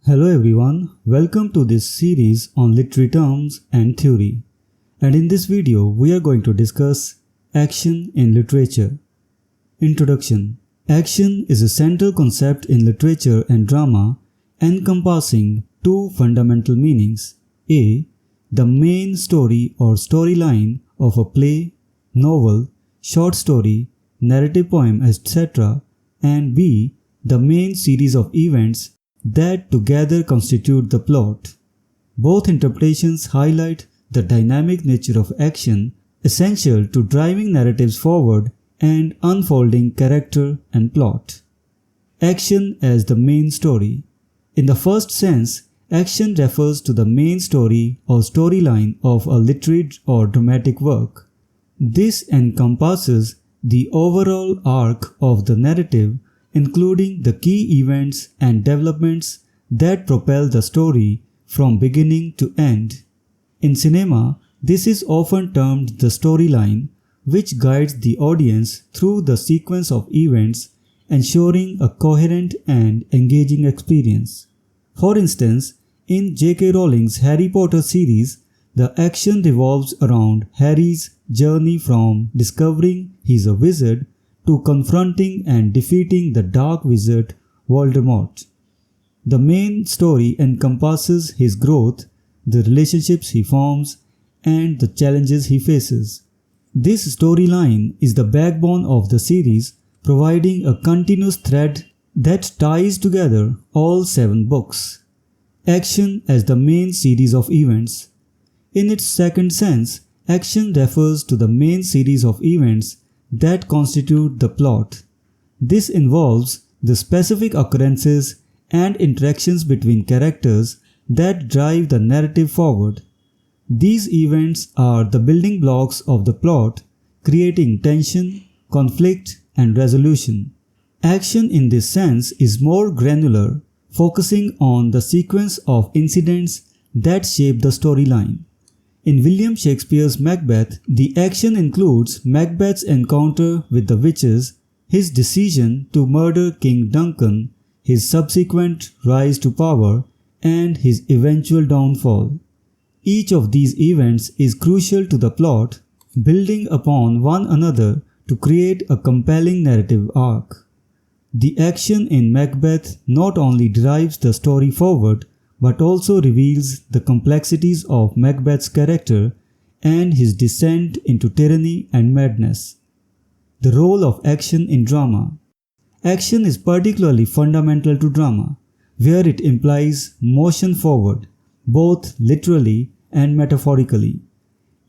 Hello everyone, welcome to this series on literary terms and theory. And in this video, we are going to discuss action in literature. Introduction. Action is a central concept in literature and drama encompassing two fundamental meanings. A. The main story or storyline of a play, novel, short story, narrative poem, etc. And B. The main series of events that together constitute the plot. Both interpretations highlight the dynamic nature of action essential to driving narratives forward and unfolding character and plot. Action as the main story. In the first sense, action refers to the main story or storyline of a literary or dramatic work. This encompasses the overall arc of the narrative, including the key events and developments that propel the story from beginning to end. In cinema, this is often termed the storyline, which guides the audience through the sequence of events, ensuring a coherent and engaging experience. For instance, in J.K. Rowling's Harry Potter series, the action revolves around Harry's journey from discovering he's a wizard to confronting and defeating the dark wizard Voldemort. The main story encompasses his growth, the relationships he forms, and the challenges he faces. This storyline is the backbone of the series, providing a continuous thread that ties together all 7 books. Action as the main series of events. In its second sense, action refers to the main series of events that constitute the plot. This involves the specific occurrences and interactions between characters that drive the narrative forward. These events are the building blocks of the plot, creating tension, conflict, and resolution. Action in this sense is more granular, focusing on the sequence of incidents that shape the storyline. In William Shakespeare's Macbeth, the action includes Macbeth's encounter with the witches, his decision to murder King Duncan, his subsequent rise to power, and his eventual downfall. Each of these events is crucial to the plot, building upon one another to create a compelling narrative arc. The action in Macbeth not only drives the story forward, but also reveals the complexities of Macbeth's character and his descent into tyranny and madness. The role of action in drama. Action is particularly fundamental to drama, where it implies motion forward, both literally and metaphorically.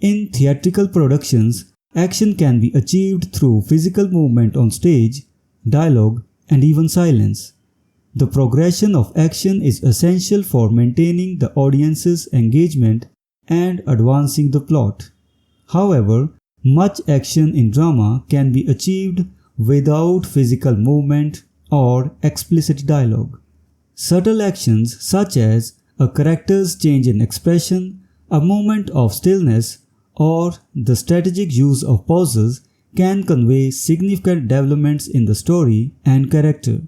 In theatrical productions, action can be achieved through physical movement on stage, dialogue, and even silence. The progression of action is essential for maintaining the audience's engagement and advancing the plot. However, much action in drama can be achieved without physical movement or explicit dialogue. Subtle actions such as a character's change in expression, a moment of stillness, or the strategic use of pauses can convey significant developments in the story and character.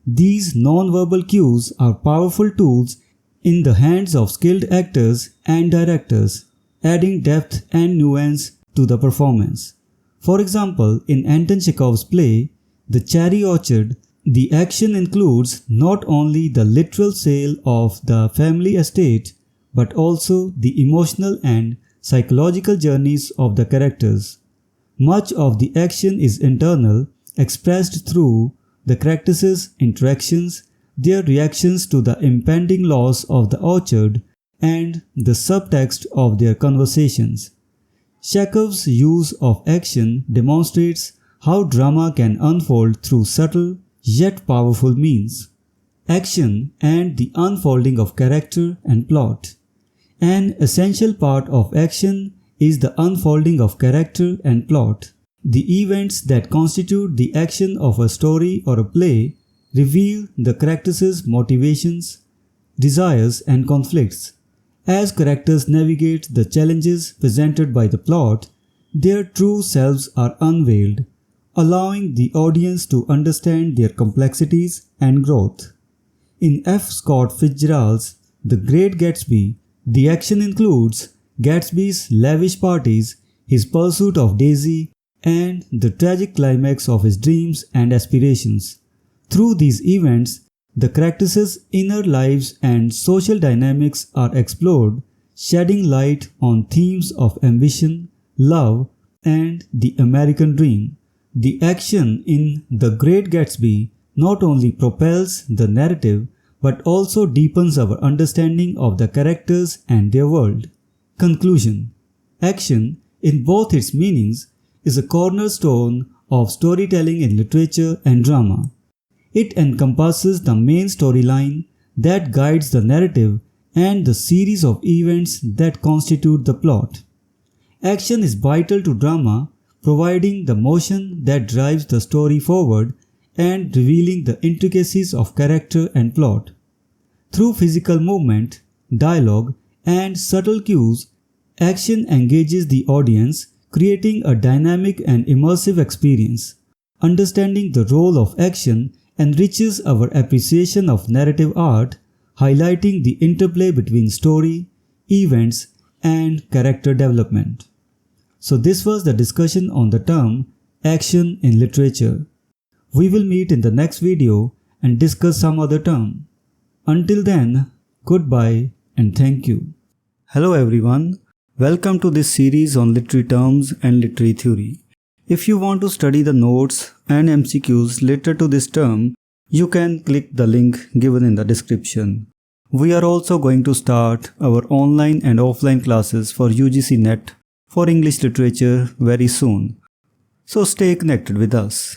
These non-verbal cues are powerful tools in the hands of skilled actors and directors, adding depth and nuance to the performance. For example, in Anton Chekhov's play, The Cherry Orchard, the action includes not only the literal sale of the family estate, but also the emotional and psychological journeys of the characters. Much of the action is internal, expressed through the characters' interactions, their reactions to the impending loss of the orchard, and the subtext of their conversations. Chekhov's use of action demonstrates how drama can unfold through subtle yet powerful means. Action and the unfolding of character and plot. An essential part of action is the unfolding of character and plot. The events that constitute the action of a story or a play reveal the characters' motivations, desires, and conflicts. As characters navigate the challenges presented by the plot, their true selves are unveiled, allowing the audience to understand their complexities and growth. In F. Scott Fitzgerald's The Great Gatsby, the action includes Gatsby's lavish parties, his pursuit of Daisy, and the tragic climax of his dreams and aspirations. Through these events, the characters' inner lives and social dynamics are explored, shedding light on themes of ambition, love, and the American dream. The action in The Great Gatsby not only propels the narrative but also deepens our understanding of the characters and their world. Conclusion: action, in both its meanings, is a cornerstone of storytelling in literature and drama. It encompasses the main storyline that guides the narrative and the series of events that constitute the plot. Action is vital to drama, providing the motion that drives the story forward and revealing the intricacies of character and plot. Through physical movement, dialogue, and subtle cues, action engages the audience, creating a dynamic and immersive experience. Understanding the role of action enriches our appreciation of narrative art, highlighting the interplay between story, events, and character development. So this was the discussion on the term action in literature. We will meet in the next video and discuss some other term. Until then, goodbye and thank you. Hello everyone, welcome to this series on literary terms and literary theory. If you want to study the notes and MCQs related to this term, you can click the link given in the description. We are also going to start our online and offline classes for UGC NET for English literature very soon. So stay connected with us.